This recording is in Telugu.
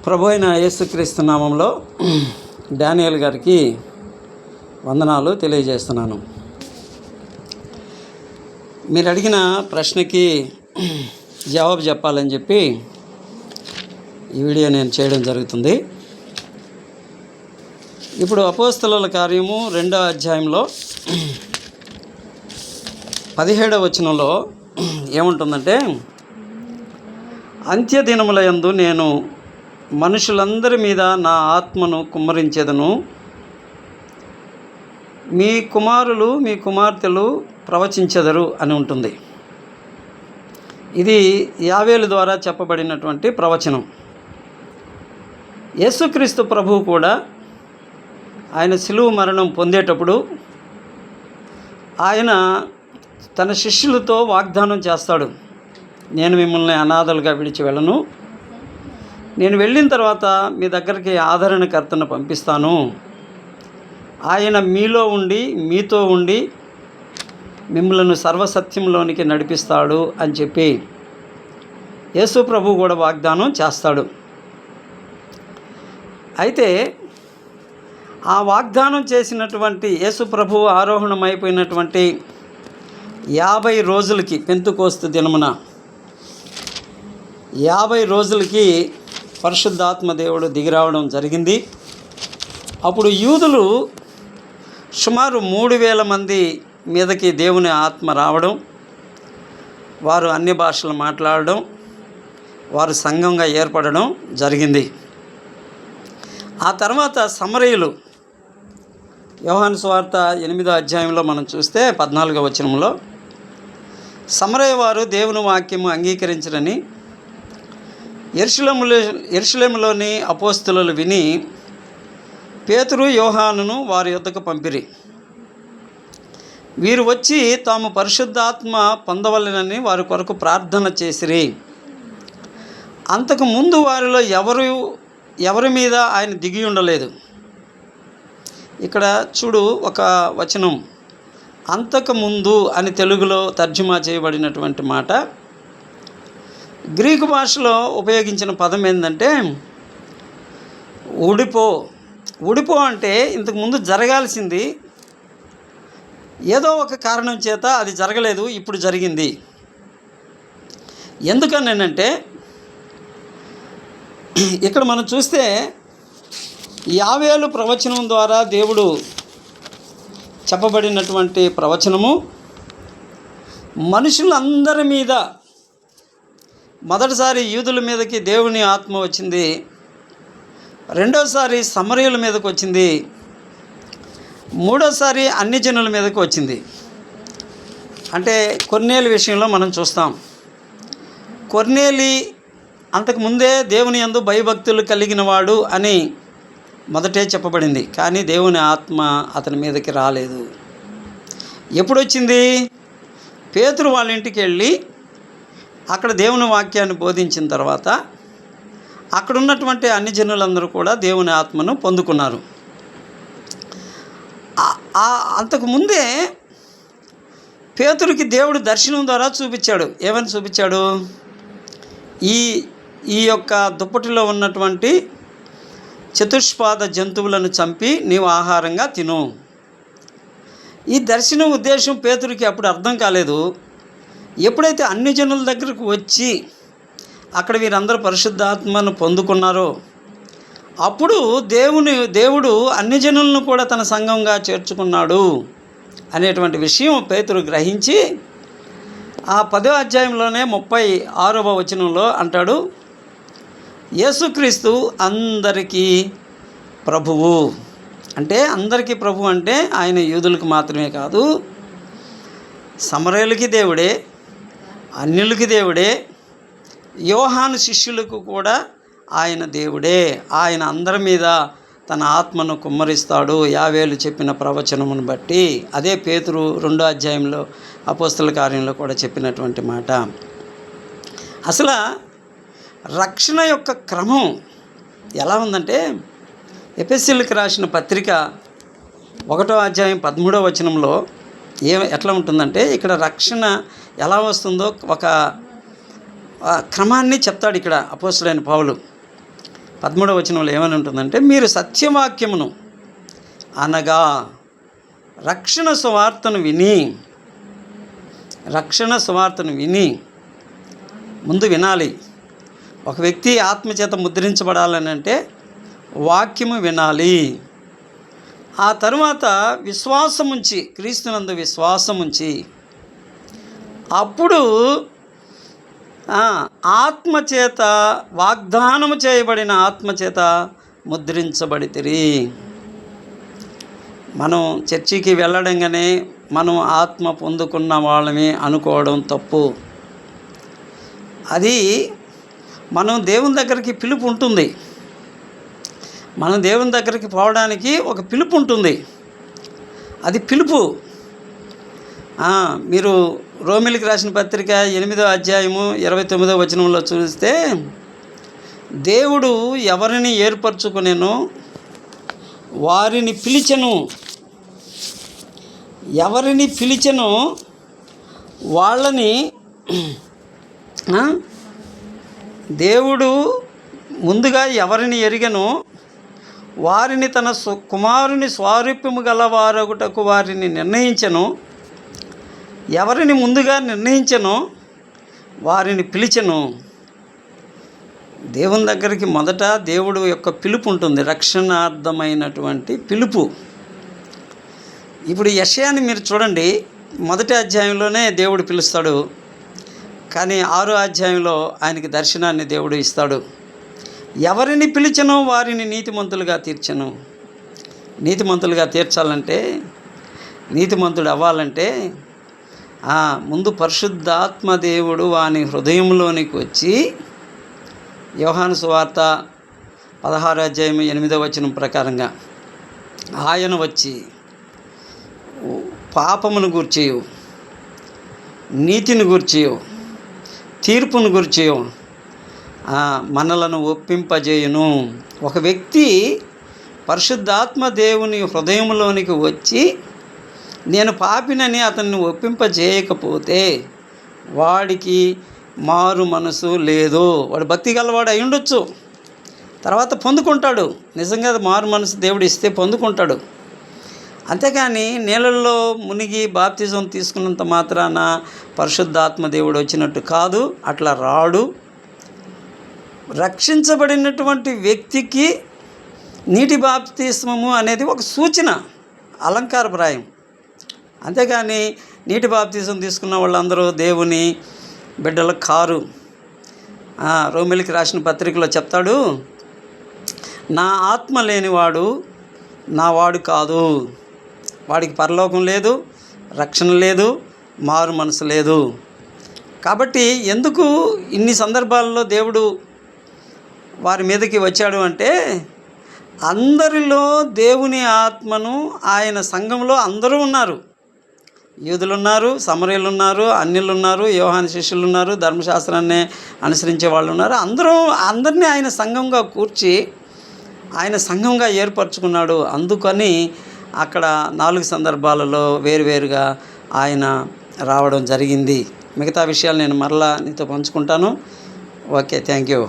ప్రభు అయిన యేసుక్రీస్తు నామంలో డానియల్ గారికి వందనాలు తెలియజేస్తున్నాను. మీరు అడిగిన ప్రశ్నకి జవాబు చెప్పాలని చెప్పి ఈ వీడియో నేను చేయడం జరుగుతుంది. ఇప్పుడు అపోస్తలుల కార్యము 2వ అధ్యాయంలో 17వ వచనంలో ఏముంటుందంటే, అంత్యదినముల యందు నేను మనుషులందరి మీద నా ఆత్మను కుమ్మరించెదను, మీ కుమారులు మీ కుమార్తెలు ప్రవచించెదరు అని ఉంటుంది. ఇది యావేలు ద్వారా చెప్పబడినటువంటి ప్రవచనం. యేసుక్రీస్తు ప్రభువు కూడా ఆయన శిలువ మరణం పొందేటప్పుడు ఆయన తన శిష్యులతో వాగ్దానం చేస్తాడు, నేను మిమ్మల్ని అనాథలుగా విడిచి వెళ్ళను, నేను వెళ్ళిన తర్వాత మీ దగ్గరికి ఆదరణకర్తను పంపిస్తాను, ఆయన మీలో ఉండి మీతో ఉండి మిమ్మల్ని సర్వసత్యంలోనికి నడిపిస్తాడు అని చెప్పి యేసు ప్రభు కూడా వాగ్దానం చేస్తాడు. అయితే ఆ వాగ్దానం చేసినటువంటి యేసు ప్రభు ఆరోహణమైపోయినటువంటి 50 రోజులకి, పెంతెకోస్తు దినమున 50 రోజులకి పరిశుద్ధాత్మ దేవుడు దిగిరావడం జరిగింది. అప్పుడు యూదులు సుమారు 3000 మంది మీదకి దేవుని ఆత్మ రావడం, వారు అన్య భాషలు మాట్లాడడం, వారు సంఘంగా ఏర్పడడం జరిగింది. ఆ తర్వాత సమరయులు, యోహాను సువార్త 8వ అధ్యాయంలో మనం చూస్తే 14వ వచనంలో, సమరయ వారు దేవుని వాక్యము అంగీకరించరని యెరూషలేములోని అపోస్తలులు విని పేతురు యోహానును వారి యొద్దకు పంపిరి. వీరు వచ్చి తాము పరిశుద్ధాత్మ పొందవలెనని వారి కొరకు ప్రార్థన చేసిరి. అంతకు ముందు వారిలో ఎవరి మీద ఆయన దిగి ఉండలేదు. ఇక్కడ చూడు, ఒక వచనం అంతకు ముందు అని తెలుగులో తర్జుమా చేయబడినటువంటి మాట. గ్రీకు భాషలో ఉపయోగించిన పదం ఏంటంటే ఉడిపో అంటే ఇంతకుముందు జరగాల్సింది ఏదో ఒక కారణం చేత అది జరగలేదు, ఇప్పుడు జరిగింది. ఎందుకనంటే ఇక్కడ మనం చూస్తే యావేలు ప్రవచనం ద్వారా దేవుడు చెప్పబడినటువంటి ప్రవచనము మనుషులందరి మీద, మొదటిసారి యూదుల మీదకి దేవుని ఆత్మ వచ్చింది, రెండోసారి సమరయుల మీదకి వచ్చింది, మూడోసారి అన్ని జనుల మీదకి వచ్చింది. అంటే కొర్నేలి విషయంలో మనం చూస్తాం. కొర్నేలి అంతకుముందే దేవుని యందు భయభక్తులు కలిగిన వాడు అని మొదటే చెప్పబడింది, కానీ దేవుని ఆత్మ అతని మీదకి రాలేదు. ఎప్పుడు వచ్చింది? పేతురు వాళ్ళ ఇంటికి వెళ్ళి అక్కడ దేవుని వాక్యాన్ని బోధించిన తర్వాత అక్కడ ఉన్నటువంటి అన్ని జనులందరూ కూడా దేవుని ఆత్మను పొందుకున్నారు. అంతకుముందే పేతురుకి దేవుడు దర్శనం ద్వారా చూపించాడు. ఏమని చూపించాడు? ఈ యొక్క దుప్పటిలో ఉన్నటువంటి చతుష్పాద జంతువులను చంపి నీవు ఆహారంగా తిను. ఈ దర్శనం ఉద్దేశం పేతురికి అప్పుడు అర్థం కాలేదు. ఎప్పుడైతే అన్ని జనుల దగ్గరకు వచ్చి అక్కడ వీరందరూ పరిశుద్ధాత్మను పొందుకున్నారో అప్పుడు దేవుడు అన్ని జనులను కూడా తన సంఘంగా చేర్చుకున్నాడు అనేటువంటి విషయం పేతురు గ్రహించి ఆ 10వ అధ్యాయంలోనే 36వ వచనంలో అంటాడు, యేసుక్రీస్తు అందరికీ ప్రభువు. అంటే అందరికీ ప్రభు అంటే ఆయన యూదులకు మాత్రమే కాదు, సమరయులకి దేవుడే, అన్యులకి దేవుడే, యోహాను శిష్యులకు కూడా ఆయన దేవుడే. ఆయన అందరి మీద తన ఆత్మను కుమ్మరిస్తాడు యావేలు చెప్పిన ప్రవచనమును బట్టి. అదే పేతురు 2వ అధ్యాయంలో అపోస్తల కార్యంలో కూడా చెప్పినటువంటి మాట. అసలు రక్షణ యొక్క క్రమం ఎలా ఉందంటే, ఎఫెసీయులకు రాసిన పత్రిక 1వ అధ్యాయం 13వ వచనంలో ఎట్లా ఉంటుందంటే, ఇక్కడ రక్షణ ఎలా వస్తుందో ఒక క్రమాన్ని చెప్తాడు ఇక్కడ అపోస్తలుడైన పౌలు. 13వ వచనంలో ఏమని ఉంటుందంటే, మీరు సత్యవాక్యమును అనగా రక్షణ సువార్తను విని ముందు వినాలి. ఒక వ్యక్తి ఆత్మచేత ముద్రించబడాలని అంటే వాక్యము వినాలి. ఆ తరువాత విశ్వాసముంచి, క్రీస్తునందు విశ్వాసముంచి, అప్పుడు ఆత్మచేత, వాగ్దానము చేయబడిన ఆత్మచేత ముద్రించబడితిరి. మనం చర్చికి వెళ్ళడంగానే మనం ఆత్మ పొందుకున్న వాళ్ళమే అనుకోవడం తప్పు. అది మనం దేవుని దగ్గరికి పిలుపు ఉంటుంది. మనం దేవుని దగ్గరికి పోవడానికి ఒక పిలుపు ఉంటుంది. అది పిలుపు. మీరు రోమిలికి రాసిన పత్రిక 8వ అధ్యాయము 29వ వచనంలో చూస్తే, దేవుడు ఎవరిని ఏర్పరచుకునేనో వారిని పిలిచెను, వాళ్ళని దేవుడు ముందుగా ఎవరిని ఎరిగెనో వారిని తన కుమారుని స్వారూప్యము గలవారొకటకు వారిని నిర్ణయించెను. ఎవరిని ముందుగా నిర్ణయించెనో వారిని పిలిచెను. దేవుని దగ్గరికి మొదట దేవుడు యొక్క పిలుపు ఉంటుంది, రక్షణార్థమైనటువంటి పిలుపు. ఇప్పుడు యెషయాని మీరు చూడండి, మొదటి అధ్యాయంలోనే దేవుడు పిలుస్తాడు, కానీ 6వ అధ్యాయంలో ఆయనకి దర్శనాన్ని దేవుడు ఇస్తాడు. ఎవరిని పిలిచెనో వారిని నీతిమంతులుగా తీర్చెను. నీతిమంతులుగా తీర్చాలంటే, నీతిమంతుడు అవ్వాలంటే ముందు పరిశుద్ధాత్మ దేవుడు వాని హృదయంలోనికి వచ్చి, యోహాను సువార్త 16వ అధ్యాయం 8వ వచనం ప్రకారంగా ఆయన వచ్చి పాపమును గూర్చియు, నీతిని గూర్చియు, తీర్పును గూర్చియు మనలను ఒప్పింపజేయును. ఒక వ్యక్తి పరిశుద్ధాత్మ దేవుని హృదయంలోనికి వచ్చి నేను పాపినని అతన్ని ఒప్పింపజేయకపోతే వాడికి మారు మనసు లేదు. వాడు భక్తి గలవాడు అయి ఉండొచ్చు, తర్వాత పొందుకుంటాడు. నిజంగా మారు మనసు దేవుడు ఇస్తే పొందుకుంటాడు. అంతేకాని నీళ్ళల్లో మునిగి బాప్తిజం తీసుకున్నంత మాత్రాన పరిశుద్ధాత్మ దేవుడు వచ్చినట్టు కాదు, అట్లా రాడు. రక్షించబడినటువంటి వ్యక్తికి నీటి బాప్తిస్మము అనేది ఒక సూచన, అలంకారప్రాయం. అంతేగాని నీటి బాప్తిజం తీసుకున్న వాళ్ళందరూ దేవుని బిడ్డలు కారు. రోమిలికి రాసిన పత్రికలో చెప్తాడు, నా ఆత్మ లేనివాడు నా వాడు కాదు, వాడికి పరలోకం లేదు, రక్షణ లేదు, మారు మనసు లేదు. కాబట్టి ఎందుకు ఇన్ని సందర్భాల్లో దేవుడు వారి మీదకి వచ్చాడు అంటే, అందరిలో దేవుని ఆత్మను ఆయన సంఘంలో అందరూ ఉన్నారు. యూదులు ఉన్నారు, సమరయులు ఉన్నారు, అన్యులు ఉన్నారు, యోహాను శిష్యులు ఉన్నారు, ధర్మశాస్త్రాన్ని అనుసరించే వాళ్ళు ఉన్నారు. అందరినీ ఆయన సంఘంగా కూర్చి ఆయన సంఘంగా ఏర్పరచుకున్నాడు. అందుకని అక్కడ 4 సందర్భాలలో వేరువేరుగా ఆయన రావడం జరిగింది. మిగతా విషయాలు నేను మరలా నీతో పంచుకుంటాను. Okay, thank you.